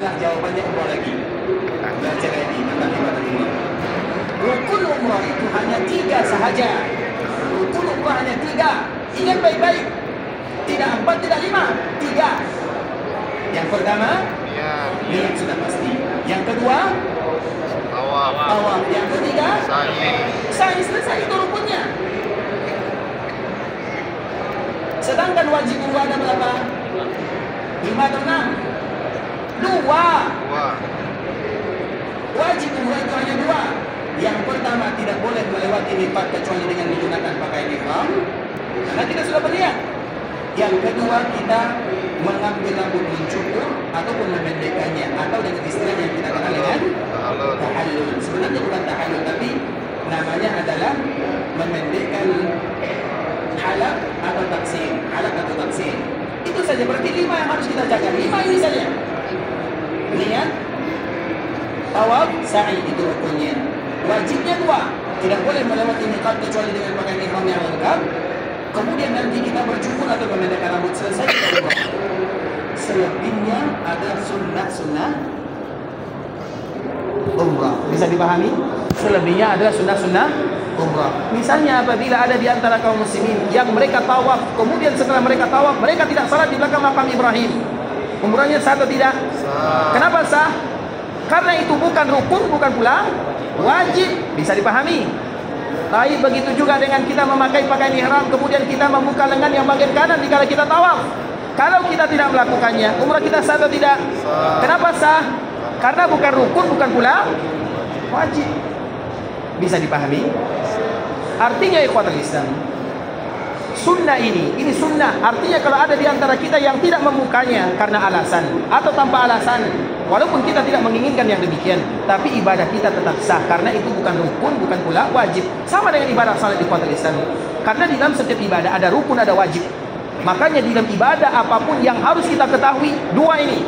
Nah, jawabannya umrah lagi. Baca lagi tentang ibadah umrah. Rukun umrah itu hanya 3 sahaja. Rukun umrah hanya 3. Ingat baik-baik. Tidak 4, tidak 5. 3. Yang pertama, niat sudah pasti. Yang kedua, tawaf. Yang ketiga, sa'i. Selesai itu rukunnya. Sedangkan wajib umrah ada berapa? 5 atau 6? 2. Wajib umrah itu hanya 2. Yang pertama, tidak boleh melewati miqat kecuali dengan menggunakan pakaian ihram, karena kita sudah berniat. Yang kedua, kita mengambil rambut mencukur ataupun memendekkannya, atau dengan istilah yang kita kenal dengan tahallul. Sebenarnya bukan tahallul, tapi namanya adalah memendekkan halaq atau taksir. Halaq atau taksir. Itu saja, berarti 5 yang harus kita jaga. 5 ini saja. Niat, tawaf, sa'i, itu rukunnya. Wajibnya 2. Tidak boleh melewati miqat kecuali dengan pakaian ihram yang lengkap. Kemudian nanti kita bercukur atau memendekkan rambut, selesai kita umrah. Selebihnya ada sunnah-sunnah umrah. Bisa dipahami? Selebihnya adalah sunnah-sunnah umrah. Misalnya apabila ada di antara kaum muslimin yang mereka tawaf, kemudian setelah mereka tawaf, mereka tidak salat di belakang makam Ibrahim, umrahnya sah atau tidak? Sah. Kenapa sah? Karena itu bukan rukun, bukan pula wajib. Bisa dipahami? Baik, begitu juga dengan kita memakai pakaian ihram, kemudian kita membuka lengan yang bagian kanan dikala kita tawaf. Kalau kita tidak melakukannya, umrah kita sah atau tidak? Sah. Kenapa sah? Karena bukan rukun, bukan pula wajib. Bisa dipahami? Artinya ikhwatul Islam, sunnah ini sunnah. Artinya kalau ada di antara kita yang tidak membukanya karena alasan atau tanpa alasan, walaupun kita tidak menginginkan yang demikian, tapi ibadah kita tetap sah karena itu bukan rukun, bukan pula wajib. Sama dengan ibadah salat ikhwatul Islam. Karena di dalam setiap ibadah ada rukun, ada wajib. Makanya di dalam ibadah apapun yang harus kita ketahui 2 ini.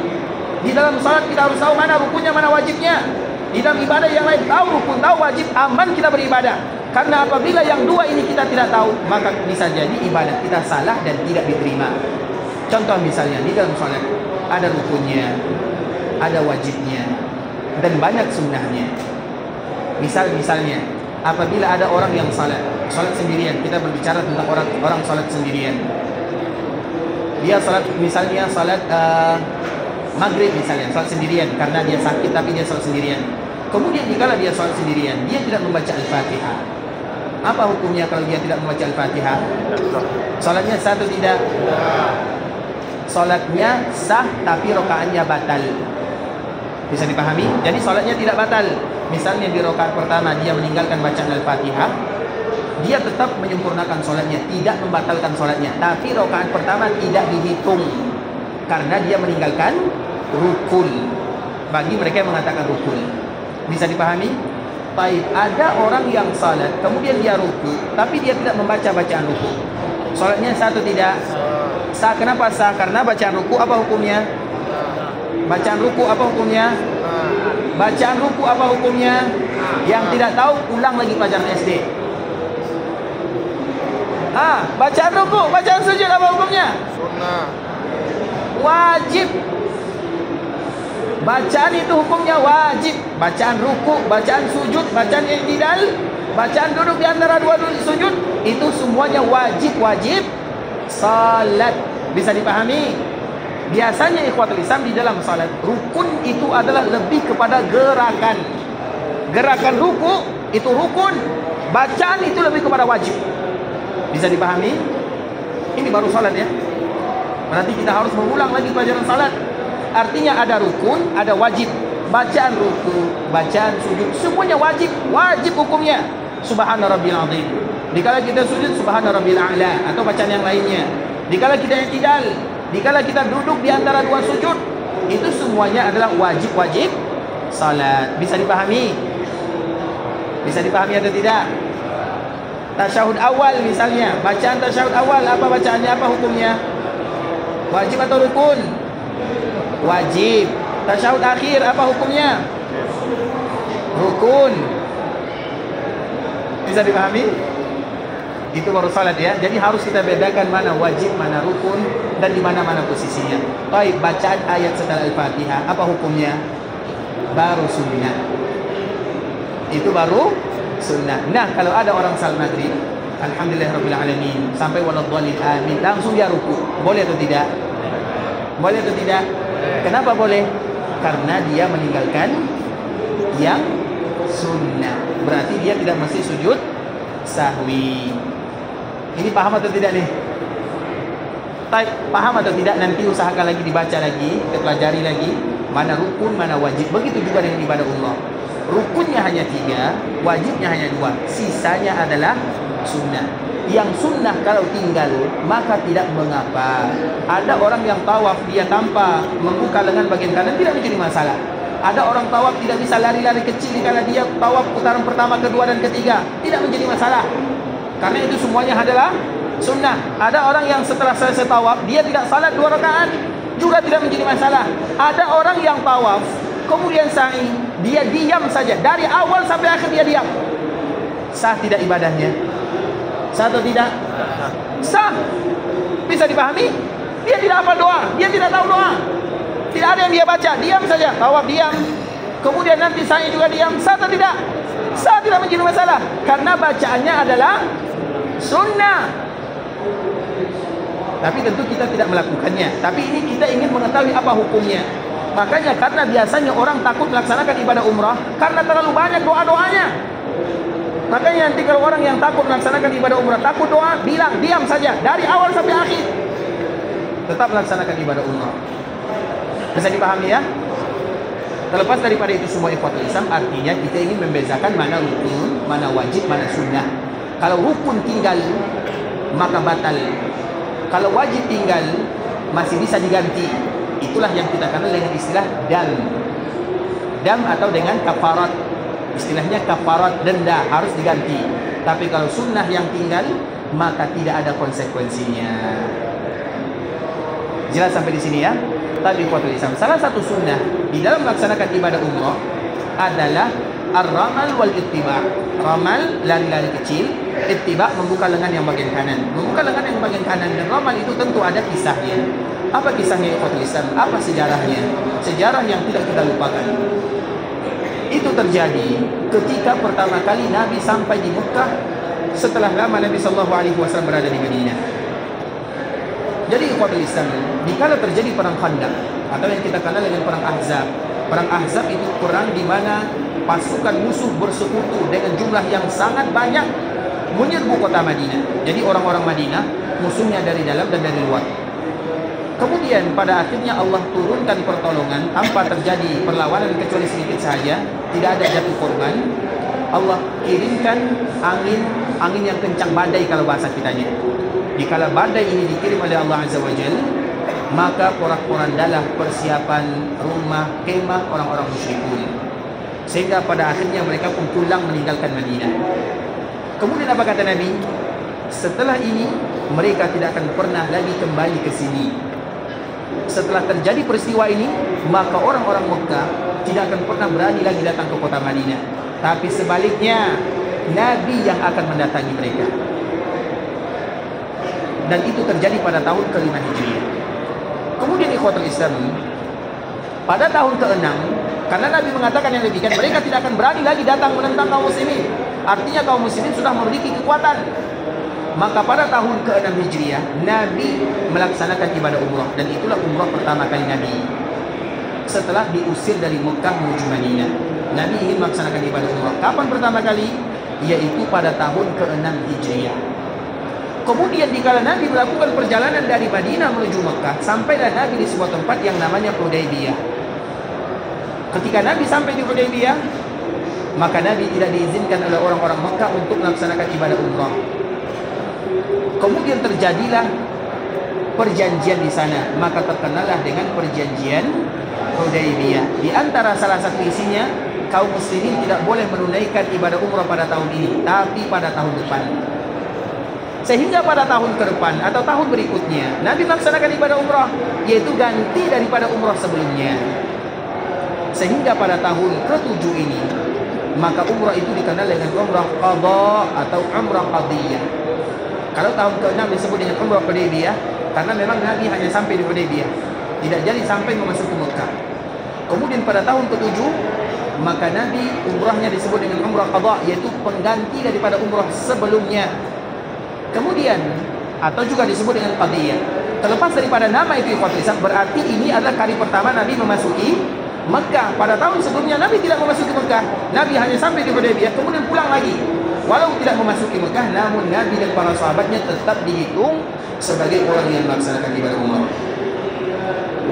Di dalam salat kita harus tahu mana rukunnya, mana wajibnya. Di dalam ibadah yang lain tahu rukun, tahu wajib, aman kita beribadah. Karena apabila yang 2 ini kita tidak tahu, maka bisa jadi ibadah kita salah dan tidak diterima. Contoh misalnya di dalam salat ada rukunnya, ada wajibnya, dan banyak sunnahnya. Misalnya apabila ada orang yang salat sendirian, kita berbicara tentang orang salat sendirian. Dia salat misalnya salat maghrib misalnya, salat sendirian karena dia sakit tapi dia salat sendirian. Kemudian jika dia salat sendirian, dia tidak membaca Al-Fatihah. Apa hukumnya kalau dia tidak membaca Al-Fatihah? Salatnya sah atau tidak? Salatnya sah tapi rakaatnya batal. Bisa dipahami? Jadi salatnya tidak batal. Misalnya di rakaat pertama dia meninggalkan bacaan Al-Fatihah, dia tetap menyempurnakan salatnya, tidak membatalkan salatnya. Tapi rakaat pertama tidak dihitung karena dia meninggalkan rukun. Bagi mereka yang mengatakan rukun. Bisa dipahami? Baik, ada orang yang salat, kemudian dia ruku, tapi dia tidak membaca bacaan ruku. Salatnya sah atau tidak? Sah. Kenapa sah? Karena bacaan ruku apa hukumnya? Bacaan ruku apa hukumnya? Bacaan ruku apa hukumnya? Yang tidak tahu, ulang lagi pelajaran SD. Bacaan ruku, bacaan sujud apa hukumnya? Sunnah. Wajib. Bacaan itu hukumnya wajib. Bacaan ruku, bacaan sujud, bacaan i'tidal, bacaan duduk di antara 2 sujud, itu semuanya wajib salat. Bisa dipahami? Biasanya ikhwatul Islam di dalam salat, rukun itu adalah lebih kepada gerakan. Gerakan ruku itu rukun, bacaan itu lebih kepada wajib. Bisa dipahami? Ini baru salat ya. Berarti kita harus mengulang lagi pelajaran salat. Artinya ada rukun, ada wajib. Bacaan ruku, bacaan sujud, semuanya wajib hukumnya. Subhana rabbil azim. Dikala kita sujud, subhana rabbil a'la, atau bacaan yang lainnya. Dikala kita i'tidal, dikala kita duduk di antara 2 sujud, itu semuanya adalah wajib salat. Bisa dipahami? Bisa dipahami atau tidak? Tasyahud awal misalnya, bacaan tasyahud awal, apa bacaannya, apa hukumnya? Wajib atau rukun? Wajib. Tasyahud akhir apa hukumnya? Rukun. Bisa dipahami? Itu baru salat ya. Jadi harus kita bedakan mana wajib, mana rukun, dan di mana-mana posisinya. Baik, bacaan ayat setelah Al-Fatihah, apa hukumnya? Baru sunnah. Itu baru sunnah. Nah, kalau ada orang salat maghrib, alhamdulillahirabbil alamin, sampai waladhdallin amin, langsung dia ruku. Boleh atau tidak? Boleh atau tidak? Kenapa boleh? Karena dia meninggalkan yang sunnah. Berarti dia tidak mesti sujud sahwi. Ini paham atau tidak nih? Paham atau tidak? Nanti usahakan lagi, dibaca lagi, kita pelajari lagi mana rukun, mana wajib. Begitu juga dengan ibadah umrah. Rukunnya hanya 3, wajibnya hanya 2, sisanya adalah sunnah. Yang sunnah kalau tinggal maka tidak mengapa. Ada orang yang tawaf dia tanpa membuka lengan bagian kanan, tidak menjadi masalah. Ada orang tawaf tidak bisa lari-lari kecil karena dia tawaf putaran pertama, kedua, dan ketiga, tidak menjadi masalah. Karena itu semuanya adalah sunnah. Ada orang yang setelah selesai tawaf dia tidak salat 2 rakaat, juga tidak menjadi masalah. Ada orang yang tawaf kemudian sa'i, dia diam saja dari awal sampai akhir, dia diam. Sah tidak ibadahnya? Sah atau tidak? Sah. Bisa dipahami? Dia tidak hafal doa, dia tidak tahu doa, tidak ada yang dia baca, diam saja, tawaf diam, kemudian nanti sa'i juga diam. Sah atau tidak? Sah, tidak menjadi masalah, karena bacaannya adalah sunnah. Tapi tentu kita tidak melakukannya. Tapi ini kita ingin mengetahui apa hukumnya. Makanya karena biasanya orang takut melaksanakan ibadah umrah karena terlalu banyak doa-doanya. Makanya nanti kalau orang yang takut melaksanakan ibadah umrah, takut doa, bilang diam saja dari awal sampai akhir, tetap melaksanakan ibadah umrah. Bisa dipahami ya? Terlepas daripada itu semua ikhwatul Islam, artinya kita ingin membezakan mana rukun, mana wajib, mana sunnah. Kalau rukun tinggal maka batal. Kalau wajib tinggal masih bisa diganti. Itulah yang kita kenal dengan istilah dam. Dam atau dengan kafarat. Istilahnya kafarat, denda, harus diganti. Tapi kalau sunnah yang tinggal maka tidak ada konsekuensinya. Jelas sampai di sini ya? Tapi ikhwatul Islam, salah satu sunnah di dalam melaksanakan ibadah umrah adalah ar-ramal wal ittiba'. Ramal, lari-lari kecil, ittiba' membuka lengan yang bagian kanan. Membuka lengan yang bagian kanan dan ramal itu tentu ada kisahnya. Apa kisahnya ikhwatul Islam? Apa sejarahnya? Sejarah yang tidak kita lupakan. Itu terjadi ketika pertama kali Nabi sampai di Mekah setelah lama Nabi SAW berada di Madinah. Jadi ikhwatul Islam, dikala terjadi perang Khandaq atau yang kita kenal dengan perang Ahzab. Perang Ahzab itu perang di mana pasukan musuh bersekutu dengan jumlah yang sangat banyak menyerbu kota Madinah. Jadi orang-orang Madinah musuhnya dari dalam dan dari luar. Kemudian pada akhirnya Allah turunkan pertolongan tanpa terjadi perlawanan kecuali sedikit saja, tidak ada jatuh korban. Allah kirimkan angin yang kencang, badai kalau bahasa kitanya. Dikala badai ini dikirim oleh Allah Azza wa Jalla, maka porak-porandalah persiapan rumah kemah orang-orang musyrikun, sehingga pada akhirnya mereka pun pulang meninggalkan Madinah. Kemudian apa kata Nabi? Setelah ini mereka tidak akan pernah lagi kembali ke sini. Setelah terjadi peristiwa ini, maka orang-orang Mekah tidak akan pernah berani lagi datang ke kota Madinah. Tapi sebaliknya, Nabi yang akan mendatangi mereka. Dan itu terjadi pada tahun ke-5 Hijriah. Kemudian ikhwatul Islam, pada tahun ke-6, karena Nabi mengatakan yang demikian, mereka tidak akan berani lagi datang menentang kaum muslimin. Artinya kaum muslimin sudah memiliki kekuatan. Maka pada tahun ke-6 Hijriah, Nabi melaksanakan ibadah umrah. Dan itulah umrah pertama kali Nabi setelah diusir dari Mekah menuju Madinah. Nabi ingin melaksanakan ibadah umrah. Kapan pertama kali? Yaitu pada tahun ke-6 Hijriah. Kemudian dikala Nabi melakukan perjalanan dari Madinah menuju Mekah, sampailah Nabi di sebuah tempat yang namanya Hudaybiyah. Ketika Nabi sampai di Hudaybiyah, maka Nabi tidak diizinkan oleh orang-orang Mekah untuk melaksanakan ibadah umrah. Kemudian terjadilah perjanjian di sana, maka terkenalah dengan perjanjian Hudaybiyah. Di antara salah satu isinya, kaum muslimin tidak boleh menunaikan ibadah umrah pada tahun ini, tapi pada tahun depan. Sehingga pada tahun ke depan atau tahun berikutnya Nabi melaksanakan ibadah umrah, yaitu ganti daripada umrah sebelumnya. Sehingga pada tahun ke-7 ini, maka umrah itu dikenal dengan umrah qadha atau umrah qadiyah. Kalau tahun ke-6 disebut dengan umrah Hudaybiyah karena memang Nabi hanya sampai di Hudaybiyah, tidak jadi sampai memasuki Mekah. Kemudian pada tahun ke-7 maka Nabi umrahnya disebut dengan umrah qadha, yaitu pengganti daripada umrah sebelumnya. Kemudian atau juga disebut dengan qadiyah. Terlepas daripada nama itu ikhwatul, berarti ini adalah kali pertama Nabi memasuki Mekah. Pada tahun sebelumnya Nabi tidak memasuki Mekah. Nabi hanya sampai di Hudaybiyah kemudian pulang lagi. Walau tidak memasuki Mekah, namun Nabi dan para sahabatnya tetap dihitung sebagai orang yang melaksanakan ibadah umrah.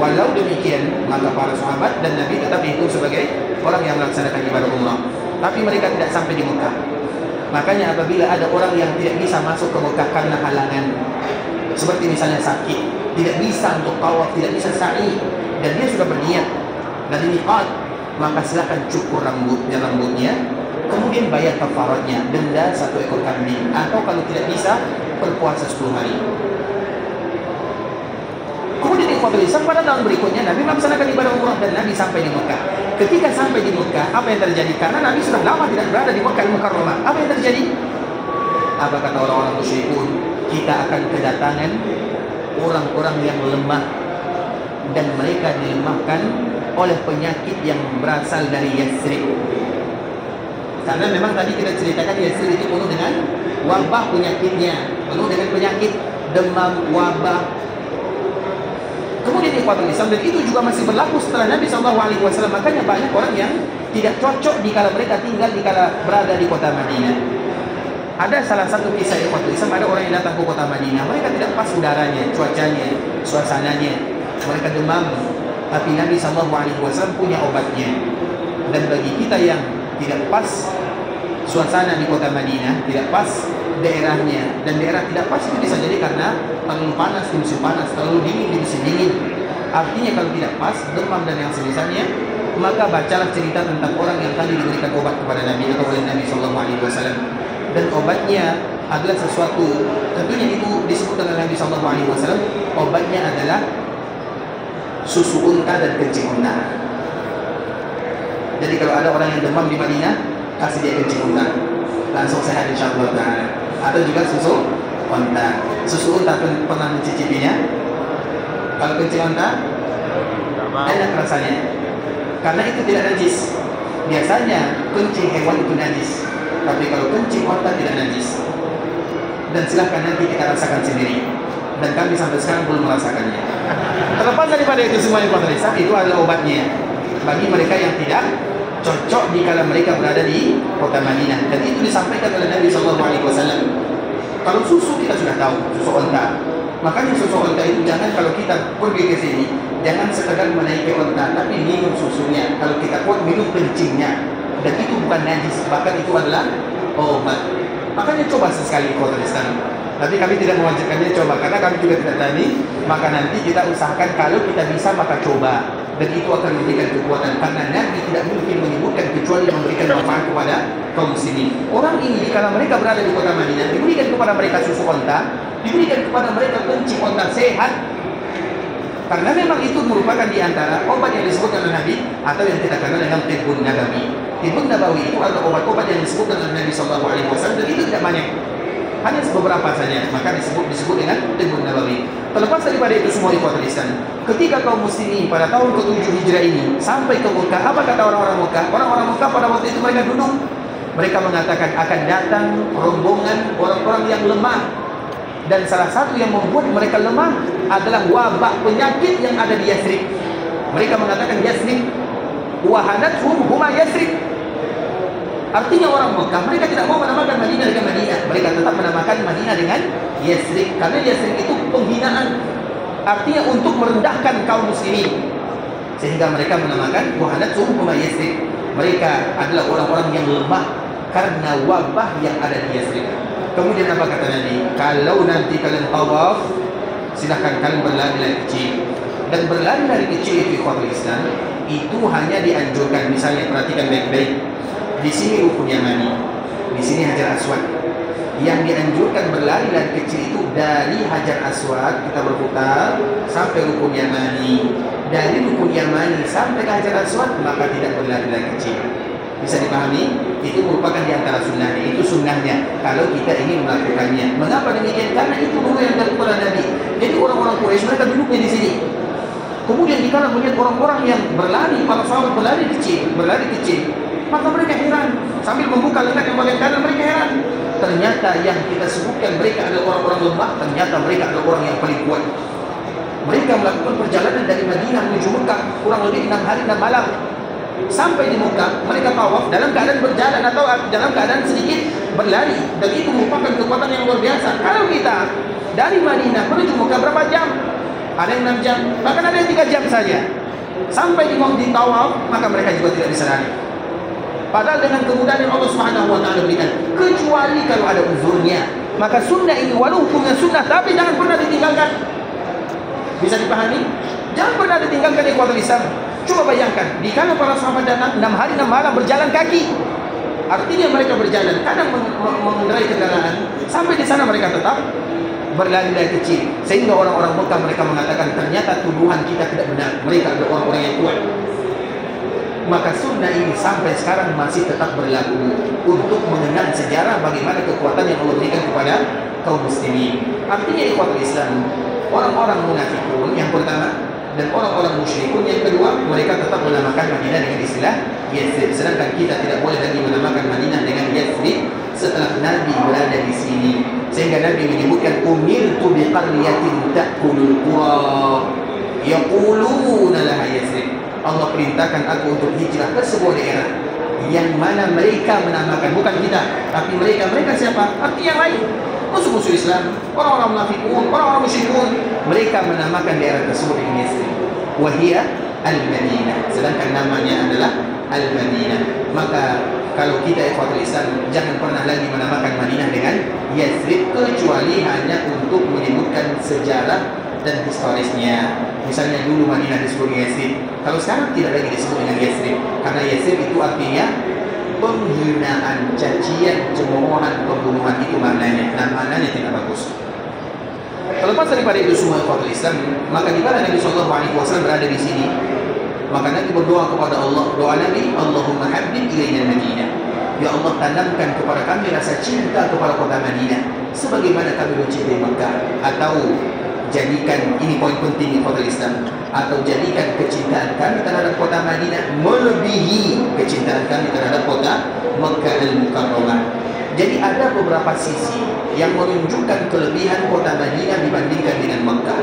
Walau demikian, maka para sahabat dan Nabi tetap dihitung sebagai orang yang melaksanakan ibadah umrah. Tapi mereka tidak sampai di Mekah. Makanya apabila ada orang yang tidak bisa masuk ke Mekah karena halangan, seperti misalnya sakit, tidak bisa untuk tawaf, tidak bisa sa'i, dan dia sudah berniat dari miqat, maka silakan cukur rambutnya, kemudian bayar kafaratnya, denda 1 ekor kambing, atau kalau tidak bisa berpuasa 10 hari. Kemudian ikhwatul Islam, pada tahun berikutnya Nabi melaksanakan ibadah umrah dan Nabi sampai di Mekah. Ketika sampai di Mekah, apa yang terjadi? Karena Nabi sudah lama tidak berada di Mekah Al-Mukarramah. Apa yang terjadi? Apa kata orang-orang musyrikun? Kita akan kedatangan orang-orang yang lemah, dan mereka dilemahkan oleh penyakit yang berasal dari Yathrib. Karena memang tadi kita ceritakan Yathrib itu penuh dengan wabah penyakitnya, penuh dengan penyakit demam, wabah. Kemudian ikhwatul Islam, dan itu juga masih berlaku setelah Nabi SAW. Makanya banyak orang yang tidak cocok dikala mereka tinggal, dikala berada di kota Madinah. Ada salah satu kisah ikhwatul Islam, ada orang yang datang ke kota Madinah, mereka tidak pas udaranya, cuacanya, suasananya, mereka demam. Tapi Nabi SAW punya obatnya. Dan bagi kita yang tidak pas suasana di kota Madinah, tidak pas daerahnya, dan daerah tidak pas itu bisa jadi karena terlalu panas di musim panas, terlalu dingin di musim dingin. Artinya kalau tidak pas, demam dan yang semisalnya, maka bacalah cerita tentang orang yang tadi diberikan obat kepada Nabi atau oleh Nabi SAW. Dan obatnya adalah sesuatu, tentunya itu disebut dengan Nabi SAW, obatnya adalah susu unta dan kencing unta. Jadi kalau ada orang yang demam di Madinah, kasih dia kencing unta, langsung sehat insyaallah ta'ala. Atau juga susu unta. Susu unta pernah mencicipinya? Kalau kencing unta enak rasanya, karena itu tidak najis. Biasanya kencing hewan itu najis, tapi kalau kencing unta tidak najis. Dan silahkan nanti kita rasakan sendiri. Dan kami sampai sekarang belum merasakannya. Terlepas daripada itu semua yang itu adalah obatnya bagi mereka yang tidak cocok dikala mereka berada di kota Madinah. Dan itu disampaikan oleh Nabi SAW. Kalau susu kita sudah tahu, susu unta. Makanya susu unta itu jangan, kalau kita pergi ke sini, jangan sekadar menaiki unta, tapi minum susunya. Kalau kita kuat, minum kencingnya. Dan itu bukan najis, bahkan itu adalah obat. Makanya coba sesekali kota di sana. Tapi kami tidak mewajibkannya coba, karena kami juga tidak tani. Maka nanti kita usahakan kalau kita bisa maka coba. Dan itu akan memberikan kekuatan, karena Nabi tidak mungkin menyebutkan kecuali memberikan manfaat kepada kaum muslimin. Orang ini kalau mereka berada di kota Madinah, diberikan kepada mereka susu unta, diberikan kepada mereka kencing unta sehat, karena memang itu merupakan di antara obat yang disebutkan oleh Nabi, atau yang kita kenal dengan Tibbun Nabawi. Tibbun Nabawi itu adalah obat-obat yang disebutkan oleh Nabi SAW, dan itu tidak banyak, hanya beberapa saja, maka disebut dengan Tibbun Nabawi. Terlepas daripada itu semua ikhwatul Islam, ketika kaum muslimin pada tahun ke-7 Hijrah ini sampai ke Mekah, apa kata orang-orang Mekah? Orang-orang Mekah pada waktu itu mereka duduk, mereka mengatakan akan datang rombongan orang-orang yang lemah, dan salah satu yang membuat mereka lemah adalah wabah penyakit yang ada di Yathrib. Mereka mengatakan Yathrib wahanathum huma Yathrib. Artinya orang Mekah, mereka tidak mau menamakan Madinah dengan Madinah, mereka tetap menamakan Madinah dengan Yathrib, karena Yathrib itu penghinaan, artinya untuk merendahkan kaum muslimin, sehingga mereka menamakan wahanathum huma Yathrib. Mereka adalah orang-orang yang lemah karena wabah yang ada di Yathrib. Kemudian apa kata Nabi? Kalau nanti kalian tawaf, silahkan kalian berlari-lari kecil. Dan berlari-lari kecil itu ikhwatul Islam, itu hanya dianjurkan, misalnya perhatikan baik-baik. Di sini rukun Yamani, di sini Hajar Aswad. Yang dianjurkan berlari-lari kecil itu dari Hajar Aswad kita berputar sampai rukun Yamani. Dari rukun Yamani sampai ke Hajar Aswad maka tidak berlari-lari kecil. Bisa dipahami? Itu merupakan di antara sunnahnya. Itu sunnahnya kalau kita ingin melakukannya. Mengapa demikian? Karena itu dulu yang dilakukan Nabi. Jadi orang-orang Quraisy mereka duduknya di sini. Kemudian dikala melihat orang-orang yang berlari, para sahabat berlari kecil, maka mereka heran. Sambil membuka lengan yang bagian kanan, mereka heran. Ternyata yang kita sebutkan mereka adalah orang-orang lemah. Ternyata mereka adalah orang yang paling kuat. Mereka melakukan perjalanan dari Madinah menuju Mekah kurang lebih 6 hari 6 malam. Sampai di Mekah, mereka tawaf dalam keadaan berjalan atau dalam keadaan sedikit berlari. Dan itu merupakan kekuatan yang luar biasa. Kalau kita dari Madinah menuju Mekah berapa jam? Ada yang 6 jam, bahkan ada yang 3 jam saja. Sampai di tawaf, maka mereka juga tidak bisa lari. Padahal dengan kemudahan yang Allah Subhanahu wa taala berikan, kecuali kalau ada uzurnya. Maka sunnah ini walau hukumnya sunnah, tapi jangan pernah ditinggalkan. Bisa dipahami? Jangan pernah ditinggalkan ikhwatul Islam. Coba bayangkan, di kana para sahabat datang 6 hari 6 malam berjalan kaki. Artinya mereka berjalan, kadang mengendarai kendaraan, sampai di sana mereka tetap berlari-lari kecil. Sehingga orang-orang Mekah mereka mengatakan ternyata tuduhan kita tidak benar. Mereka adalah orang-orang yang kuat. Maka sunnah ini sampai sekarang masih tetap berlaku untuk mengenang sejarah bagaimana kekuatan yang Allah berikan kepada kaum muslimin. Artinya ikhwatul Islam, orang-orang munafikun yang pertama dan orang-orang musyrikun yang kedua, mereka tetap menamakan Madinah dengan istilah Yathrib. Sedangkan kita tidak boleh lagi menamakan Madinah dengan Yathrib setelah Nabi berada di sini. Sehingga Nabi menyebutkan umirtu biqaryatin ta'kulul qura yaquluna laha Yathrib. Allah perintahkan aku untuk hijrah ke sebuah daerah yang mana mereka menamakan, bukan kita, tapi mereka siapa? Arti yang lain, musuh-musuh Islam, orang-orang munafikun, orang-orang musyrikun, mereka menamakan daerah tersebut dengan Yathrib, wahia Al-Madinah, sedangkan namanya adalah Al-Madinah. Maka kalau kita ikhwatul Islam, jangan pernah lagi menamakan Madinah dengan Yathrib kecuali hanya untuk menyebutkan sejarah dan historisnya. Misalnya dulu Madinah disebut Yathrib, kalau sekarang tidak lagi disebut dengan Yathrib, karena Yathrib itu artinya penghinaan, cacian, cemoohan, pembunuhan, itu maknanya. Nah, maknanya tidak bagus. Terlepas daripada itu semua ikhwatul Islam, maka di mana Nabi SAW berada di sini, maka Nabi berdoa kepada Allah. Doa Nabi, Allahumma habbib ilaina Madinah. Ya Allah, tanamkan kepada kami rasa cinta kepada kota Madinah sebagaimana kami mencintai Mekah. Atau jadikan, ini poin penting ikhwatul Islam, atau jadikan kecintaan kami terhadap kota Madinah melebihi kecintaan kami terhadap kota Mekah Al-Mukarramah. Jadi ada beberapa sisi yang menunjukkan kelebihan kota Madinah dibandingkan dengan Mekah.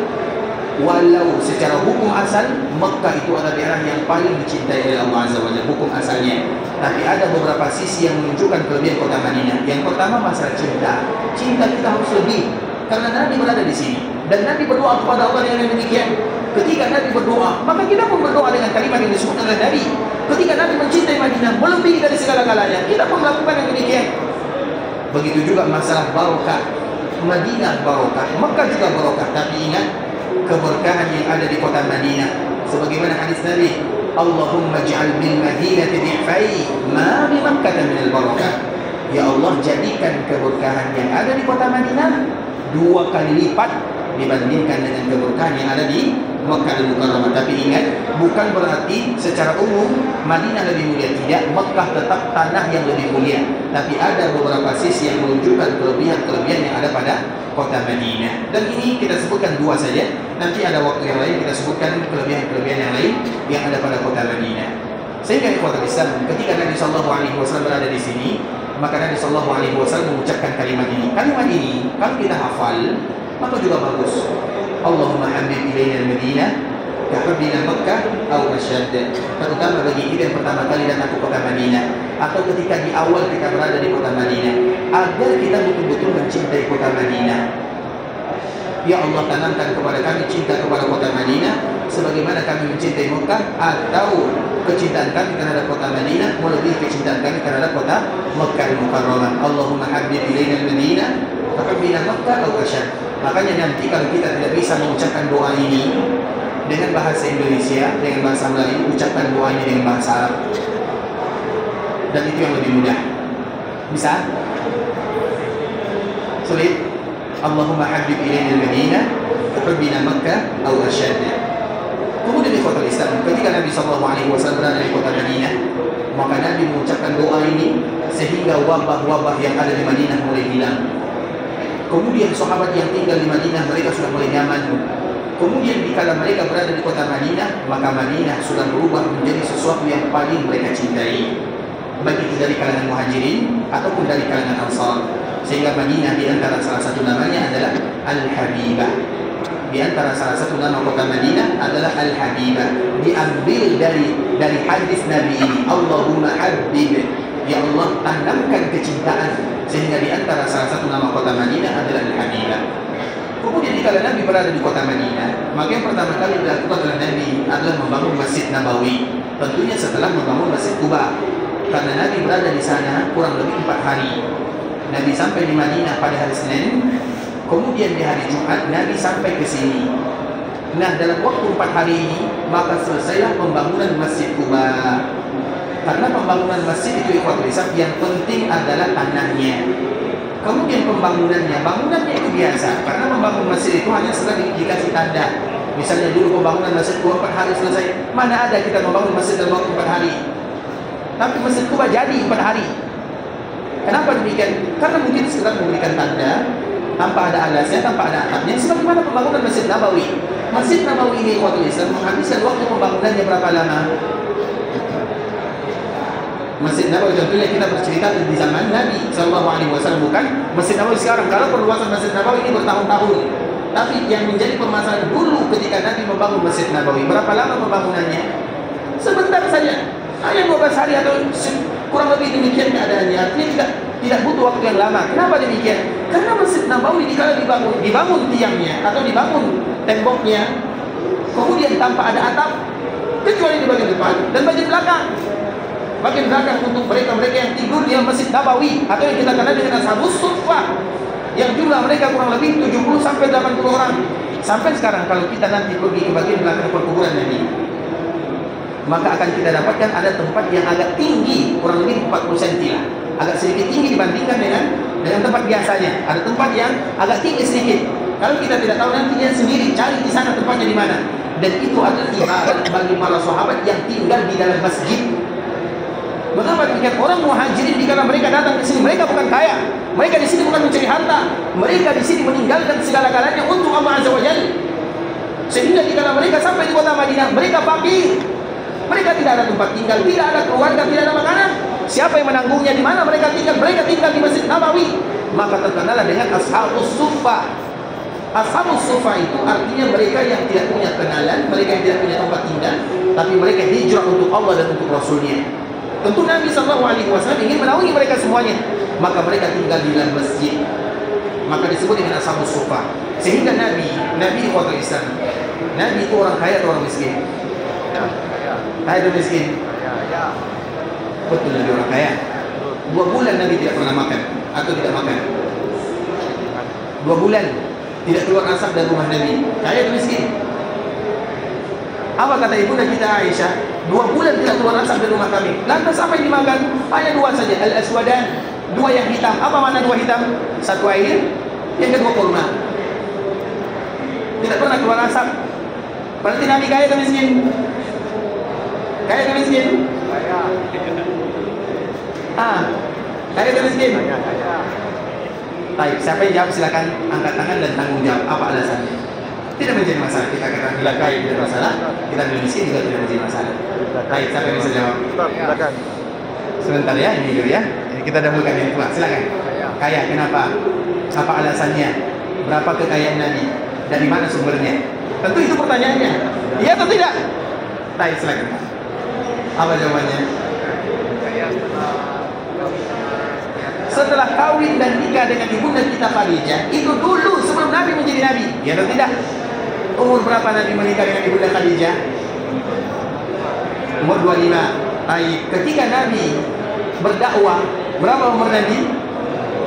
Walau secara hukum asal Mekah itu adalah daerah yang paling dicintai oleh Allah Azza wa Jalla, hukum asalnya. Tapi ada beberapa sisi yang menunjukkan kelebihan kota Madinah. Yang pertama masalah cinta. Cinta kita harus lebih karena Nabi berada di sini dan Nabi berdoa kepada Allah dengan demikian. Ketika Nabi berdoa, maka kita pun berdoa dengan kalimat yang disebutkan oleh Nabi. Ketika Nabi mencintai Madinah melebihi dari segala-galanya, kita pun melakukan yang demikian. Begitu juga masalah barokah. Madinah barokah, Mekah juga barokah. Tapi ingat keberkahan yang ada di kota Madinah. Sebagaimana hadis Nabi, Allahumma ja'al bil Madinati di'fai ma bi Makkah min al barakah. Ya Allah, jadikan keberkahan yang ada di kota Madinah 2 kali lipat dibandingkan dengan keberkahan yang ada di Mekah Al-Mukarramah. Tapi ingat, bukan berarti secara umum Madinah lebih mulia. Tidak, Mekah tetap tanah yang lebih mulia. Tapi ada beberapa sisi yang menunjukkan kelebihan-kelebihan yang ada pada kota Madinah. Dan ini kita sebutkan 2 saja. Nanti ada waktu yang lain kita sebutkan kelebihan-kelebihan yang lain yang ada pada kota Madinah. Sehingga ikhwatul Islam, ketika Nabi SAW berada di sini, maka Nabi SAW mengucapkan kalimat ini. Kalimat ini kalau kita hafal, maka juga bagus. Allahumma habbib ilaina al-Madinah kahubbina Makkah atau asyad. Terutama bagi kita yang pertama kali datang ke kota Madinah, atau ketika di awal kita berada di kota Madinah, agar kita betul-betul mencintai kota Madinah. Ya Allah, tanamkan kepada kami cinta kepada kota Madinah sebagaimana kami mencintai Mekah, atau kecintaan kami terhadap kota Madinah melebihi kecintaan kami terhadap kota Mekah Al-Mukarramah. Allahumma habbib ilaina al-Madinah kahubbina Makkah atau asyad. Makanya nanti kalau kita tidak bisa mengucapkan doa ini dengan bahasa Indonesia, dengan bahasa Melayu, ucapkan doa ini dengan bahasa Arab. Dan itu yang lebih mudah. Bisa? Sulit? Allahumma habbib ilaina al-Madinah kahubbina Makkah atau asyad. Kemudian di kota Islam, ketika Nabi SAW berada di kota Madinah, Maka Nabi mengucapkan doa ini sehingga wabah-wabah yang ada di Madinah mulai hilang. Kemudian sahabat yang tinggal di Madinah mereka sudah mulai nyaman. Kemudian dikala mereka berada di kota Madinah, maka Madinah sudah berubah menjadi sesuatu yang paling mereka cintai, baik itu dari kalangan Muhajirin ataupun dari kalangan Ansar. Sehingga Madinah di antara salah satu namanya adalah Al-Habibah. Di antara salah satu nama kota Madinah adalah Al-Habibah. Diambil dari hadis Nabi ini, Allahumma habib, ya Allah tanamkan kecintaan. Sehingga di antara salah satu nama kota Madinah adalah Al-Habibah. Kemudian dikala Nabi berada di kota Madinah, maka yang pertama kali dilakukan oleh Nabi adalah membangun Masjid Nabawi. Tentunya setelah membangun Masjid Quba, karena Nabi berada di sana kurang lebih 4 hari. Nabi sampai di Madinah pada hari Senin, kemudian di hari Jumat Nabi sampai ke sini. Nah, dalam waktu 4 hari ini maka selesailah pembangunan Masjid Quba. Karena pembangunan masjid itu ikhwatul Islam, yang penting adalah tanahnya. Kemudian bangunannya itu biasa. Karena membangun masjid itu hanya setelah dikasih tanda. Misalnya dulu pembangunan masjid 4 hari selesai. Mana ada kita membangun masjid dalam waktu 4 hari? Tapi Masjid Quba jadi 4 hari. Kenapa demikian? Karena mungkin sekedar memberikan tanda tanpa ada alasnya, tanpa ada atapnya. Sebagaimana pembangunan Masjid Nabawi. Masjid Nabawi ini ikhwatul Islam menghabiskan waktu pembangunannya berapa lama? Masjid Nabawi tentunya kita bercerita di zaman Nabi SAW, bukan Masjid Nabawi sekarang. Kalau perluasan Masjid Nabawi ini bertahun-tahun. Tapi yang menjadi permasalahan dulu ketika Nabi membangun Masjid Nabawi, berapa lama pembangunannya? Sebentar saja, hanya 12 hari atau kurang lebih demikian keadaannya. Artinya tidak butuh waktu yang lama. Kenapa demikian? Karena Masjid Nabawi dikala dibangun tiangnya atau dibangun temboknya, kemudian tanpa ada atap kecuali di bagian depan dan bagian belakang. Bagian belakang untuk mereka-mereka yang tidur di Masjid Nabawi atau yang kita kenal dengan Ashabus Suffah, yang jumlah mereka kurang lebih 70 sampai 80 orang. Sampai sekarang kalau kita nanti pergi ke bagian belakang perkuburan Nabi, maka akan kita dapatkan ada tempat yang agak tinggi, kurang lebih 40 cm lah. Agak sedikit tinggi dibandingkan dengan tempat biasanya. Ada tempat yang agak tinggi sedikit. Kalau kita tidak tahu nantinya sendiri cari di sana tempatnya di mana. Dan itu adalah ibarat bagi para sahabat yang tinggal di dalam masjid. Mengapa demikian? Orang Muhajirin dikala mereka datang ke sini, mereka bukan kaya. Mereka di sini bukan mencari harta. Mereka di sini meninggalkan segala-galanya untuk Allah Azza wa Jalla. Sehingga dikala mereka sampai di kota Madinah, mereka fakir. Mereka tidak ada tempat tinggal, tidak ada keluarga, tidak ada makanan. Siapa yang menanggungnya? Di mana mereka tinggal? Mereka tinggal di Masjid Nabawi. Maka terkenal dengan Ashabus Suffah. Ashabus Suffah itu artinya mereka yang tidak punya kenalan, mereka yang tidak punya tempat tinggal, tapi mereka hijrah untuk Allah dan untuk Rasulnya. Tentu Nabi SAW ingin menaungi mereka semuanya. Maka mereka tinggal di dalam masjid. Maka disebut dengan Ashabus Suffah. Sehingga Nabi ikhwatul Islam, Nabi itu orang kaya atau orang miskin? Kaya atau miskin? Betul, Nabi orang kaya. 2 bulan Nabi tidak pernah makan atau tidak makan. 2 bulan tidak keluar asap dari rumah Nabi. Kaya atau miskin? Apa kata ibunda kita Aisyah? 2 bulan tidak keluar asap dari rumah kami. Lantas apa yang dimakan? Hanya 2 saja. Al-aswadan, 2 yang hitam. Apa makna 2 hitam? 1 air, yang kedua kurma. Tidak pernah keluar asap. Berarti Nabi kaya atau miskin? Kaya atau miskin? Kaya. Kaya atau miskin? Kaya. Baik, siapa yang jawab silakan angkat tangan dan tanggung jawab. Apa alasannya? Tidak menjadi masalah. Kita kata bila kaya tidak masalah, kita bila miskin juga tidak menjadi masalah. Baik, siapa yang bisa jawab? Silakan. Sebentar ya, ini dulu ya. Kita dahulukan yang tua. Silakan. Kaya, kenapa? Apa alasannya? Berapa kekayaan Nabi? Dari mana sumbernya? Tentu itu pertanyaannya. Iya atau tidak? Baik, silakan. Apa jawabannya? Setelah kawin dan nikah dengan ibunda kita Khadijah, itu dulu sebelum Nabi menjadi Nabi. Iya atau tidak? Umur berapa Nabi menikah dengan ibunda Khadijah? Umur 25. Baik, ketika Nabi berdakwah, berapa umur Nabi?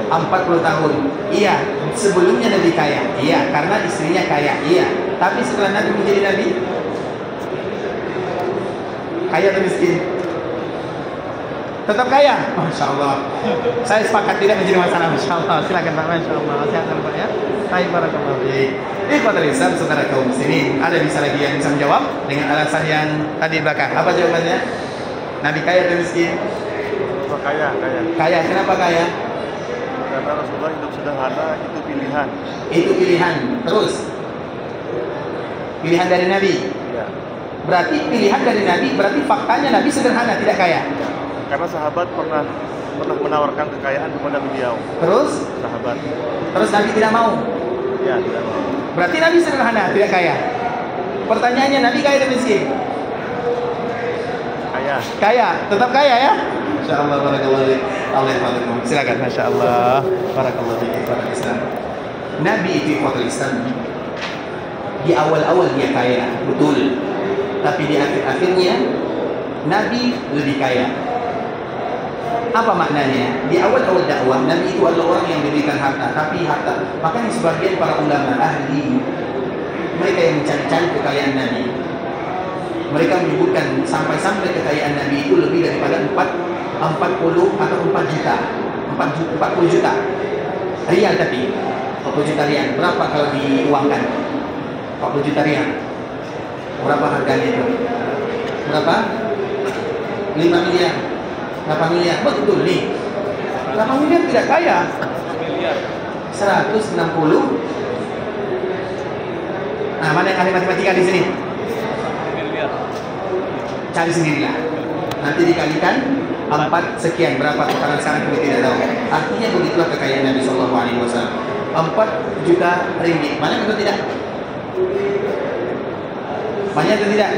40 tahun. Iya, sebelumnya Nabi kaya. Iya, karena istrinya kaya. Iya. Tapi setelah Nabi menjadi Nabi, kaya atau miskin? Tetap kaya. Masya Allah. Saya sepakat tidak menjadi masalah. Masya Allah. Silakan Pak. Masya Allah. Silakan Pak ya. Baik, barakallahu fiik. Ikhwatul Islam, saudara kaum muslimin, ada bisa lagi yang bisa menjawab dengan alasan yang tadi belakang? Apa jawabannya? Nabi kaya atau miskin? Kaya. Kaya. Kenapa kaya? Karena Rasulullah hidup sederhana, itu pilihan. Itu pilihan. Terus pilihan dari Nabi. Ya. Berarti pilihan dari Nabi, berarti faktanya Nabi sederhana, tidak kaya. Ya. Karena sahabat pernah menawarkan kekayaan kepada beliau. Terus? Sahabat. Terus Nabi tidak mau. Ya, tidak mau. Berarti Nabi sederhana, tidak kaya. Pertanyaannya, Nabi kaya atau miskin? Kaya. Kaya, tetap kaya ya? Masya Allah, barakallahu fiik. Allah yahfadzukum. Silakan. Masya Allah, barakallahu fiik. Islam. Nabi itu ikhwatul Islam. Di awal-awal dia kaya, betul. Tapi di akhir-akhirnya Nabi lebih kaya. Apa maknanya? Di awal-awal dakwah, Nabi itu adalah orang yang diberikan harta, tapi harta. Makanya sebagian para ulama ahli, mereka yang mencari-cari kekayaan Nabi, mereka menyebutkan sampai kekayaan Nabi itu lebih daripada 40 atau 4 juta. 40 juta rial, tapi 40 juta rial. Berapa kalau diuangkan? 40 juta rial. Berapa harganya itu? Berapa? 5 miliar. 8 miliar. Betul nih. 8 miliar tidak kaya. 160. Nah, mana yang ahli matematika di sini? Cari sendirilah. Nanti dikalikan 4 sekian berapa, karena sekarang kita tidak tahu. Artinya begitulah kekayaan Nabi Shallallahu Alaihi Wasallam. 4 juta ringgit. Banyak atau tidak? Banyak atau tidak?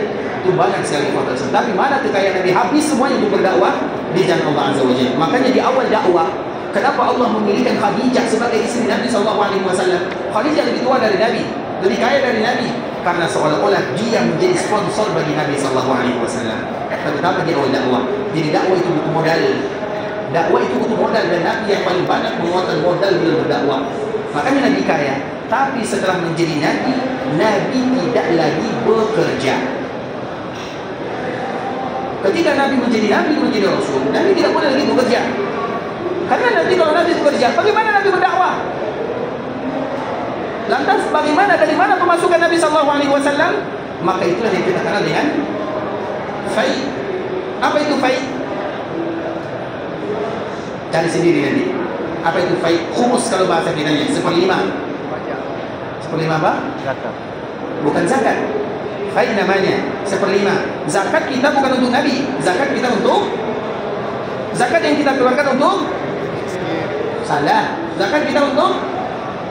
Itu banyak sekali faktor. Tapi mana kekayaan Nabi? Habis semuanya untuk berdakwah di jalan Allah Azza wa Jalla. Makanya di awal dakwah, kenapa Allah memilihkan Khadijah sebagai istri Nabi Shallallahu Alaihi Wasallam? Khadijah lebih tua dari Nabi, lebih kaya dari Nabi, karena seolah-olah dia menjadi sponsor bagi Nabi Shallallahu Alaihi Wasallam. Terutama di awal dakwah. Jadi dakwah itu butuh modal. Dakwah itu butuh modal, dan Nabi yang paling banyak mengeluarkan modal dalam berdakwah. Makanya Nabi kaya. Tapi setelah menjadi Nabi, Nabi tidak lagi bekerja. Ketika Nabi menjadi Nabi, menjadi Rasul, Nabi tidak boleh lagi bekerja. Karena nanti kalau Nabi bekerja, bagaimana Nabi berdakwah? Lantas bagaimana, dari mana pemasukan Nabi SAW? Maka itulah yang kita kenal dengan fai. Apa itu fai? Cari sendiri nanti. Apa itu fai? Khumus kalau bahasa kitanya, 1/5. 1/5 apa? Zakat. Bukan zakat. Fai namanya 1/5. Zakat kita bukan untuk Nabi. Zakat kita untuk, zakat yang kita keluarkan untuk, salah. Zakat kita untuk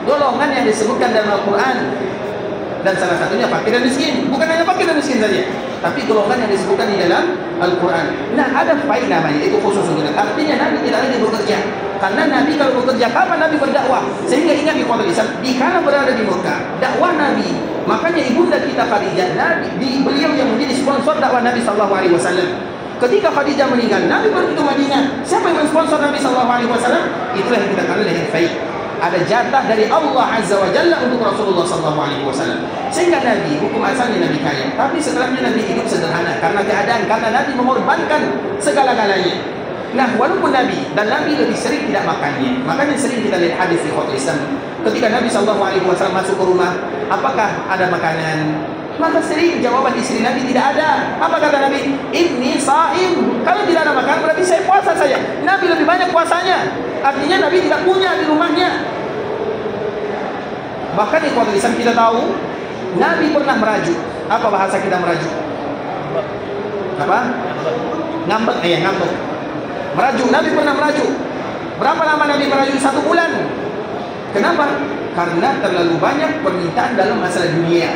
golongan yang disebutkan dalam Al-Quran. Dan salah satunya fakir dan miskin. Bukan hanya fakir dan miskin saja, tapi golongan yang disebutkan di dalam Al-Quran. Nah, ada fai namanya, itu khusus untuk Nabi. Artinya Nabi tidak lagi bekerja. Karena Nabi kalau bekerja, kapan Nabi berdakwah? Sehingga ingat di kota Islam, dikala berada di Mekah, dakwah Nabi. Makanya ibunda kita Khadijah, beliau yang menjadi sponsor dakwah Nabi Sallallahu Alaihi Wasallam. Ketika Khadijah meninggal, Nabi pergi ke Madinah. Siapa yang mensponsor Nabi Sallallahu Alaihi Wasallam? Itulah yang kita kenal dengan fai. Ada jatah dari Allah Azza wa Jalla untuk Rasulullah Sallallahu Alaihi Wasallam. Sehingga Nabi, hukum asalnya Nabi kaya, tapi setelahnya Nabi hidup sederhana karena keadaan, karena Nabi mengorbankan segala-galanya. Nah, walaupun Nabi, dan Nabi lebih sering tidak makannya. Makanya sering kita lihat hadis di khotbah Islam. Ketika Nabi Sallallahu Alaihi Wasallam masuk ke rumah, apakah ada makanan? Maka sering jawaban istri Nabi, tidak ada. Apa kata Nabi? Inni saim. Kalau tidak ada makanan berarti saya puasa saja. Nabi lebih banyak puasanya. Artinya Nabi tidak punya di rumahnya. Bahkan di khotbah Islam kita tahu Nabi pernah merajuk. Apa bahasa kita merajuk? Apa? Ngambek. Ngambek. Merajuk. Nabi pernah merajuk. Berapa lama Nabi merajuk? 1 bulan. Kenapa? Karena terlalu banyak permintaan dalam masalah dunia.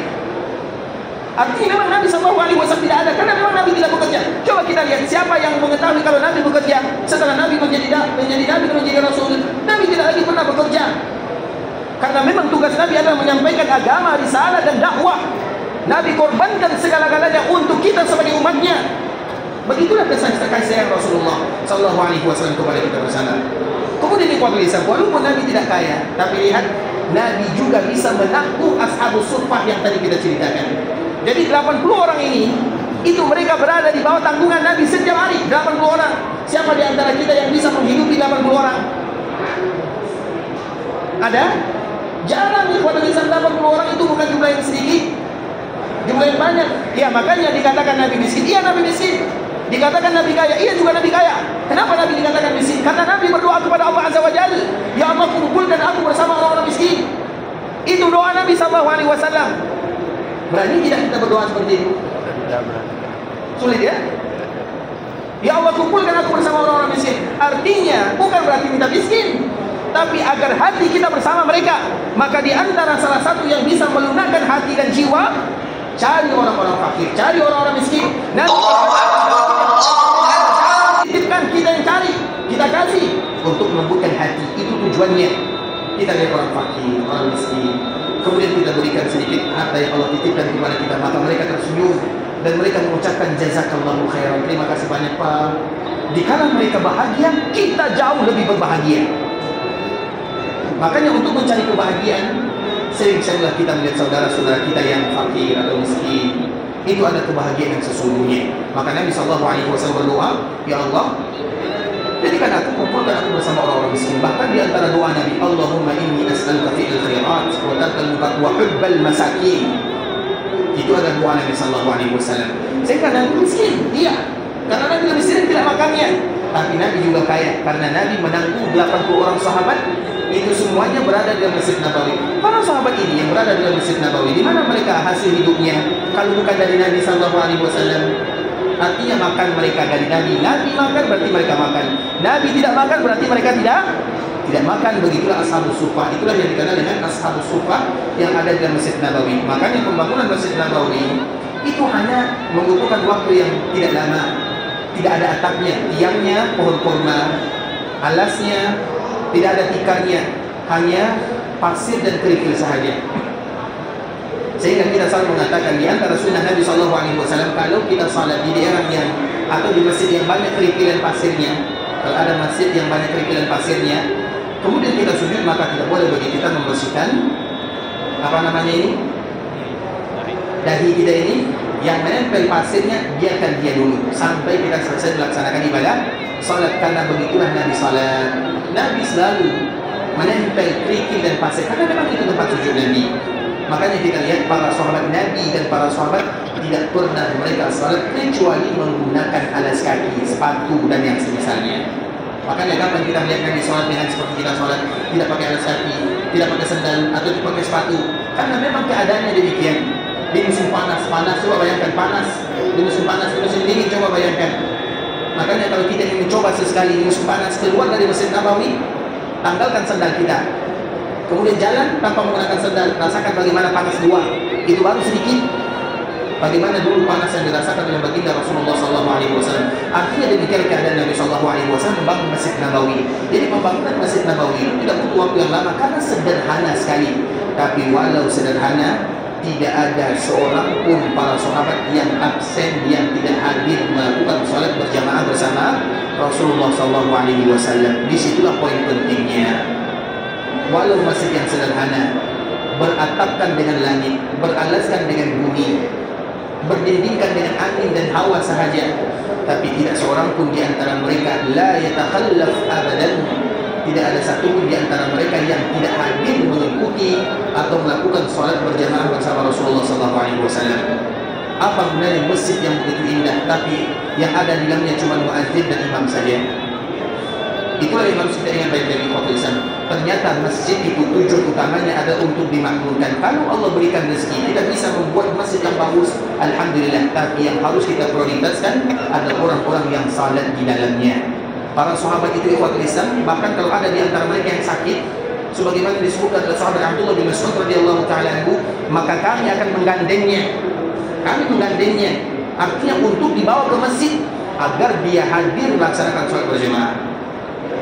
Artinya memang Nabi SAW tidak ada, karena memang Nabi tidak bekerja. Coba kita lihat siapa yang mengetahui kalau Nabi bekerja setelah Nabi menjadi Nabi dan menjadi Rasul. Nabi tidak lagi pernah bekerja. Karena memang tugas Nabi adalah menyampaikan agama, risalah dan dakwah. Nabi korbankan segala-galanya untuk kita sebagai umatnya. Begitulah kasih Rasulullah SAW kepada kita bersama. Kemudian di kuat lisan, walaupun Nabi tidak kaya, tapi lihat Nabi juga bisa menakluk ashabus suffah yang tadi kita ceritakan. Jadi 80 orang ini, itu mereka berada di bawah tanggungan Nabi setiap hari. 80 orang. Siapa di antara kita yang bisa menghidupi 80 orang? Ada? Jarang nih kuat lisan. 80 orang itu bukan jumlah yang sedikit, jumlah yang banyak. Ya, makanya dikatakan Nabi miskin. Iya, Nabi miskin. Dikatakan Nabi kaya, iya juga Nabi kaya. Kenapa Nabi dikatakan miskin? Karena Nabi berdoa kepada Allah Azza wa Jalla, ya Allah kumpulkan aku bersama orang-orang miskin. Itu doa Nabi SAW. Berani tidak kita berdoa seperti itu? Tidak berani. Sulit ya? Ya Allah kumpulkan aku bersama orang-orang miskin. Artinya bukan berarti kita miskin, tapi agar hati kita bersama mereka. Maka di antara salah satu yang bisa melunakkan hati dan jiwa, cari orang-orang fakir, cari orang-orang miskin. Nanti titipkan, kita yang cari, kita kasih untuk melembutkan hati. Itu tujuannya. Kita lihat orang fakir, orang miskin, kemudian kita berikan sedikit harta yang Allah titipkan kepada kita, maka mereka tersenyum dan mereka mengucapkan jazakallahu khairan, terima kasih banyak Pak. Dikala mereka bahagia, kita jauh lebih berbahagia. Makanya untuk mencari kebahagiaan, sering-seringlah kita melihat saudara-saudara kita yang fakir atau miskin. Itu ada kebahagiaan yang sesungguhnya. Maka Nabi SAW berdoa, ya Allah, jadikan aku, kumpulkan aku bersama orang-orang miskin. Bahkan di antara doa Nabi, Allahumma inni as'aluka fi'il khairat wa tarkal munkar wa hubbal masakin. Itu adalah doa Nabi SAW. Sehingga Nabi miskin, iya. Karena Nabi miskin tidak makannya. Tapi Nabi juga kaya, karena Nabi menanggung 80 orang sahabat. Itu semuanya berada di Masjid Nabawi. Para sahabat ini yang berada di Masjid Nabawi, di mana mereka hasil hidupnya? Kalau bukan dari Nabi SAW. Artinya makan mereka dari Nabi. Nabi makan berarti mereka makan. Nabi tidak makan berarti mereka tidak makan. Begitulah Ashabus Suffah. Itulah yang dikenal dengan Ashabus Suffah yang ada di Masjid Nabawi. Makanya pembangunan Masjid Nabawi itu hanya membutuhkan waktu yang tidak lama. Tidak ada atapnya, tiangnya pohon kurma, alasnya tidak ada tikarnya, hanya pasir dan kerikil sahaja. Sehingga kita selalu mengatakan di antara sunnah Nabi SAW, kalau kita salat di daerah yang atau di masjid yang banyak kerikilan pasirnya, kalau ada masjid yang banyak kerikilan pasirnya, kemudian kita sujud, maka tidak boleh bagi kita membersihkan apa namanya ini, dahi kita ini yang menempel pasirnya, biarkan dia dulu sampai kita selesai melaksanakan ibadah salat. Karena begitulah Nabi salat. Nabi selalu menempel kerikil dan pasir karena memang itu tempat sujud Nabi. Makanya kita lihat para sahabat Nabi dan para sahabat tidak pernah mereka salat kecuali menggunakan alas kaki, sepatu dan yang semisalnya. Makanya kapan kita melihat Nabi salat dengan seperti kita salat, tidak pakai alas kaki, tidak pakai sandal atau tidak pakai sepatu, karena memang keadaannya demikian. Di musim panas, coba bayangkan panas. Di musim panas, di musim dingin, coba bayangkan. Makanya kalau kita ingin mencoba sesekali di musim panas, keluar dari Masjid Nabawi, tanggalkan sandal kita, kemudian jalan tanpa menggunakan sandal, rasakan bagaimana panas luar. Itu baru sedikit bagaimana dulu panas yang dirasakan oleh baginda Rasulullah SAW. Artinya demikian keadaan Nabi SAW membangun Masjid Nabawi. Jadi pembangunan Masjid Nabawi itu tidak butuh waktu yang lama karena sederhana sekali. Tapi walau sederhana, tidak ada seorang pun para sahabat yang absen, yang tidak hadir melakukan salat berjamaah bersama Rasulullah SAW. Disitulah poin pentingnya. Walau masjid yang sederhana, beratapkan dengan langit, beralaskan dengan bumi, berdindingkan dengan angin dan hawa sahaja, tapi tidak seorang pun di antara mereka la yatakhallaf abadan. Tidak ada satu pun di antara mereka yang tidak hadir mengikuti atau melakukan salat berjamaah bersama Rasulullah SAW. Apa gunanya masjid yang begitu indah, tapi yang ada di dalamnya cuma muadzin dan imam saja? Itulah yang harus kita ingat baik-baik di Islam. Ternyata masjid itu tujuan utamanya ada untuk dimakmurkan. Kalau Allah berikan rezeki, kita bisa membuat masjid yang bagus, alhamdulillah. Tapi yang harus kita prioritaskan adalah orang-orang yang salat di dalamnya. Para sahabat itu ikhwatul Islam, bahkan kalau ada di antara mereka yang sakit, sebagaimana disebutkan oleh sahabat Abdullah bin Mas'ud radhiyallahu taala anhu, maka kami akan menggandengnya. Artinya untuk dibawa ke masjid agar dia hadir melaksanakan salat berjamaah.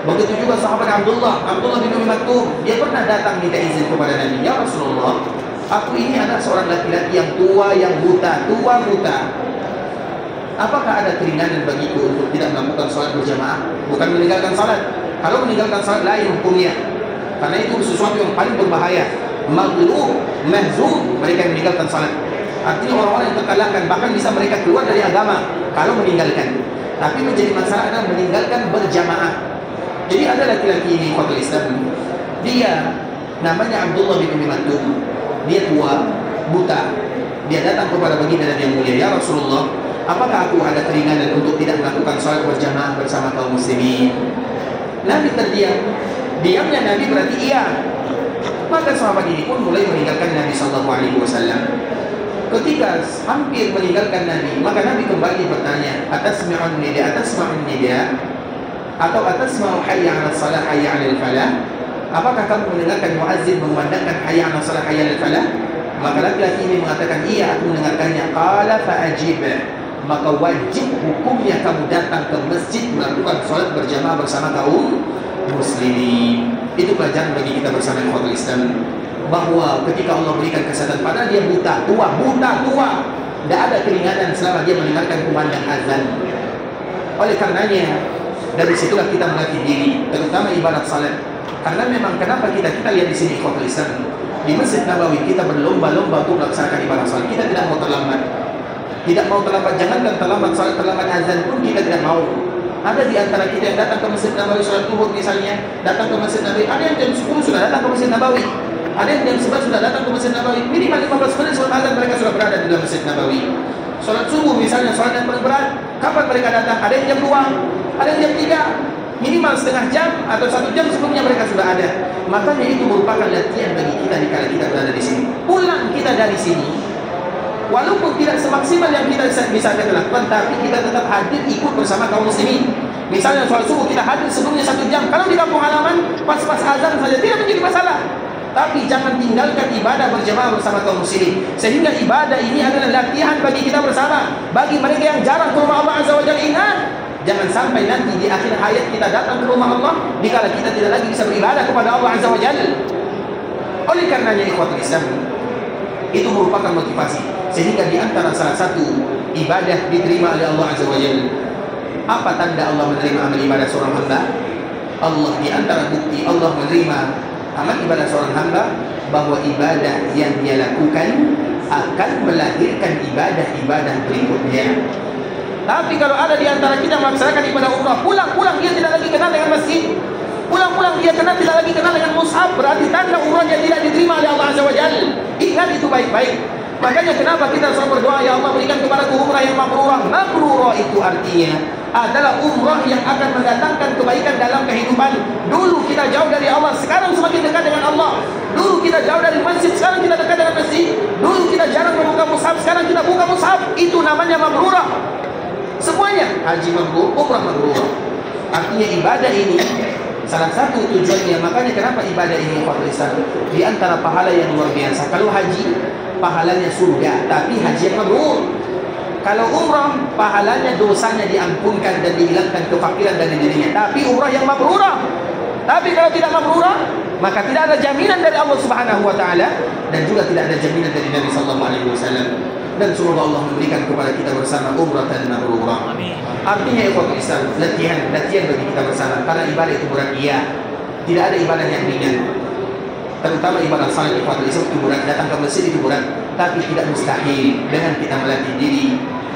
Begitu juga sahabat Abdullah bin Umi Maktum, dia pernah datang minta izin kepada Nabi, ya Rasulullah, aku ini adalah seorang laki-laki yang tua, yang buta. Apakah ada keringanan bagiku untuk tidak melakukan salat berjamaah? Bukan meninggalkan salat. Kalau meninggalkan salat lain hukumnya. Karena itu sesuatu yang paling berbahaya. Maghlub, mahzun, mereka yang meninggalkan salat. Artinya orang-orang yang terkalahkan, bahkan bisa mereka keluar dari agama kalau meninggalkan. Tapi menjadi masalah adalah meninggalkan berjamaah. Jadi ada laki-laki ini fakir Islam. Dia namanya Abdullah bin Umi Maktum. Dia tua, buta. Dia datang kepada baginda Nabi yang mulia, ya Rasulullah, apakah aku ada keringanan untuk tidak melakukan sholat berjamaah bersama kaum muslimin? Nabi terdiam. Diamnya Nabi berarti iya. Maka sahabat ini pun mulai meninggalkan Nabi SAW. Ketika hampir meninggalkan Nabi, maka Nabi kembali bertanya, atasma'un nida, atau atasma'u hayya 'alas salah hayya 'alal falah? Apakah kamu mendengarkan muazzin mengumandangkan hayya 'alas salah hayya 'alal falah? Maka laki-laki ini mengatakan, iya, aku mendengarkannya. Qala fa'ajib, maka wajib hukumnya kamu datang ke masjid melakukan sholat berjamaah bersama kaum muslimin. Itu pelajaran bagi kita bersama ikhwatul Islam, bahwa ketika Allah berikan kesehatan, padahal dia buta tua, tidak ada keringanan selama dia mendengarkan kumandang azan. Oleh karenanya, dari situlah kita melatih diri, terutama ibadat salat. Karena memang kenapa kita lihat di sini ikhwatul Islam, di Masjid Nabawi kita berlomba-lomba untuk melaksanakan ibadah salat. Kita tidak mau terlambat. Jangankan terlambat salat, terlambat azan pun kita tidak mau. Ada di antara kita yang datang ke Masjid Nabawi salat zuhur misalnya, datang ke Masjid Nabawi, ada yang jam 10 sudah datang ke Masjid Nabawi, ada yang jam 11 sudah datang ke Masjid Nabawi. Minimal 15 menit sebelum azan mereka sudah berada di dalam Masjid Nabawi. Salat subuh misalnya, salat yang paling berat, kapan mereka datang? Ada yang jam 2, ada yang jam 3, minimal setengah jam atau 1 jam sebelumnya mereka sudah ada. Makanya itu merupakan latihan bagi kita dikala kita berada di sini. Pulang kita dari sini, walaupun tidak semaksimal yang kita bisa lakukan, tapi kita tetap hadir ikut bersama kaum muslimin. Misalnya sholat subuh kita hadir sebelumnya 1 jam. Kalau di kampung halaman pas-pas azan saja tidak menjadi masalah. Tapi jangan tinggalkan ibadah berjamaah bersama kaum muslimin. Sehingga ibadah ini adalah latihan bagi kita bersama. Bagi mereka yang jarang ke rumah Allah Azza wa Jalla, ingat, jangan sampai nanti di akhir hayat kita datang ke rumah Allah dikala kita tidak lagi bisa beribadah kepada Allah Azza wa Jalla. Oleh karenanya ikhwatul Islam, itu merupakan motivasi. Sehingga di antara salah satu ibadah diterima oleh Allah Azza wa Jalla, apa tanda Allah menerima amal ibadah seorang hamba? Allah, di antara bukti Allah menerima amal ibadah seorang hamba, bahwa ibadah yang dia lakukan akan melahirkan ibadah-ibadah berikutnya. Tapi kalau ada di antara kita melaksanakan ibadah umrah, pulang-pulang dia tidak lagi kenal dengan masjid, pulang-pulang dia tidak lagi kenal dengan mushaf, berarti tanda umrahnya tidak diterima oleh Allah Azza wa Jalla. Ingat itu baik-baik. Makanya kenapa kita selalu berdoa, ya Allah berikan kepadaku umrah yang mabrurah. Mabrurah itu artinya adalah umrah yang akan mendatangkan kebaikan dalam kehidupan. Dulu kita jauh dari Allah, sekarang semakin dekat dengan Allah. Dulu kita jauh dari masjid, sekarang kita dekat dengan masjid. Dulu kita jarang membuka mushaf, sekarang kita buka mushaf. Itu namanya mabrurah. Semuanya haji mabrur, umrah mabrurah. Artinya ibadah ini salah satu tujuannya. Makanya kenapa ibadah ini di antara pahala yang luar biasa. Kalau haji pahalanya surga, tapi haji yang mabrur. Kalau umrah pahalanya dosanya diampunkan dan dihilangkan kefakiran dari dirinya, tapi umrah yang mabrurah. Tapi kalau tidak mabrurah, maka tidak ada jaminan dari Allah Subhanahu wa taala, dan juga tidak ada jaminan dari Nabi sallallahu alaihi wasallam. Dan semoga Allah memberikan kepada kita bersama umrah dan mabrurah. Amin. Artinya ikhwatul Islam, latihan bagi kita bersama. Karena ibadah itu berat, iya. Tidak ada ibadah yang ringan. Terutama ibadah salat ikhwatul Islam itu berat. Datang ke masjid itu berat, tapi tidak mustahil dengan kita melatih diri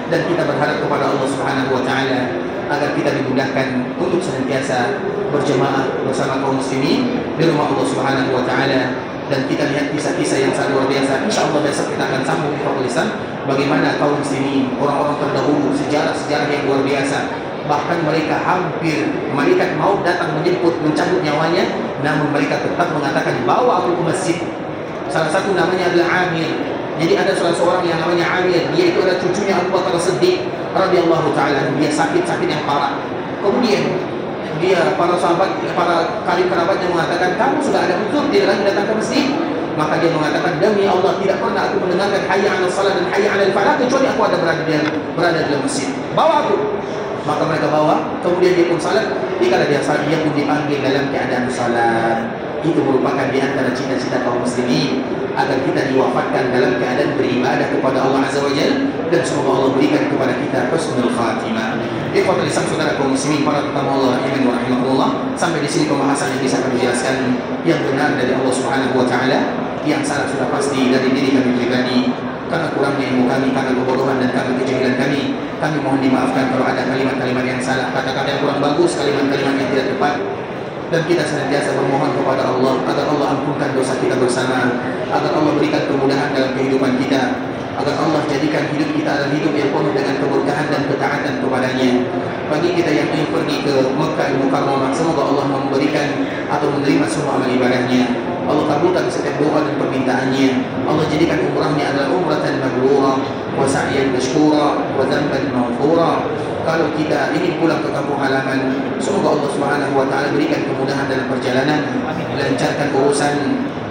dan kita berharap kepada Allah Subhanahu wa taala agar kita dimudahkan untuk senantiasa berjamaah bersama kaum muslimin di rumah Allah Subhanahu wa taala. Dan kita lihat kisah-kisah yang sangat luar biasa. Insyaallah besok kita akan sambung di Islam bagaimana kaum muslimin, orang-orang terdahulu, sejarah-sejarah yang luar biasa. Bahkan mereka hampir malaikat maut datang menjemput, mencabut nyawanya, namun mereka tetap mengatakan, bawa aku ke masjid. Salah satu namanya adalah Amir. Jadi ada salah seorang yang namanya Amir, dia itu adalah cucunya Abu Bakar As-Siddiq radhiyallahu taala. Dia sakit yang parah. Kemudian dia, para sahabat, para karib kerabatnya mengatakan, kamu sudah ada uzur, tidak lagi datang ke masjid. Maka dia mengatakan, demi Allah tidak pernah aku mendengarkan hayya 'alal salat dan hayya 'alal falah kecuali aku ada berada dalam masjid. Bawa aku. Maka mereka bawa, kemudian dia pun salat. Dikala dia salat, dia pun dipanggil dalam keadaan salat. Itu merupakan di antara cita-cita kaum muslimin, agar kita diwafatkan dalam keadaan beribadah kepada Allah Azza wa Jalla, dan semoga Allah berikan kepada kita husnul khatimah. Ikhwatul Islam, saudara kaum muslimin, para tetamu Allah iman wa rahimahullah, sampai di sini pembahasan yang bisa kami jelaskan yang benar dari Allah Subhanahu wa taala, yang salah sudah pasti dari diri kami pribadi karena kurangnya ilmu kami, karena kebodohan dan karena kejahilan kami. Kami mohon dimaafkan kalau ada kalimat-kalimat yang salah, kata-kata yang kurang bagus, kalimat-kalimat yang tidak tepat. Dan kita senantiasa bermohon kepada Allah agar Allah ampunkan dosa kita bersama, agar Allah berikan kemudahan dalam kehidupan kita, agar Allah jadikan hidup kita adalah hidup yang penuh dengan keberkahan dan ketaatan kepadanya. Bagi kita yang ingin pergi ke Mekah Mukarramah, semoga Allah memberikan atau menerima semua amal ibadahnya. Allah kabulkan setiap doa dan permintaannya. Allah jadikan umrahnya adalah umratan mabrurah wa sa'yan mashkura wa dzanban maghfura. Kalau kita ingin pulang ke kampung halaman, semoga Allah Subhanahu wa taala berikan kemudahan dalam perjalanan, lancarkan urusan,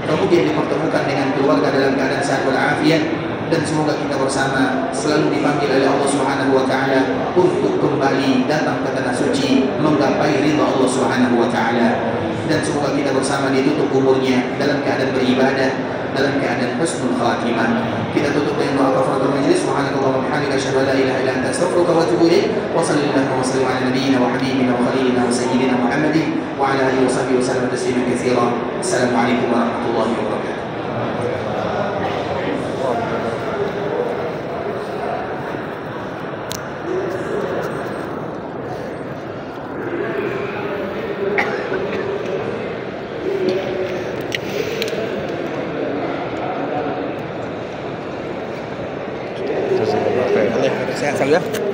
kemudian dipertemukan dengan keluarga dalam keadaan sehat walafiat, dan semoga kita bersama selalu dipanggil oleh Allah Subhanahu wa taala untuk kembali datang ke tanah suci menggapai ridha Allah Subhanahu wa taala. Dan semoga kita bersama ditutup umurnya dalam keadaan beribadah, dalam keadaan husnul khatimah. Kita tutup dengan doa kafaratul majlis. Subhanakallahumma wa bihamdika asyhadu an la ilaha illa anta astaghfiruka wa atubu ilaik. Wa sallallahu wa sallim ala nabiyyina wa habibina wa khalilina wa sayyidina Muhammadin wa ala alihi wa sahbihi wa sallam tasliman katsira. Assalamualaikum warahmatullahi wabarakatuh. Sehat selalu ya.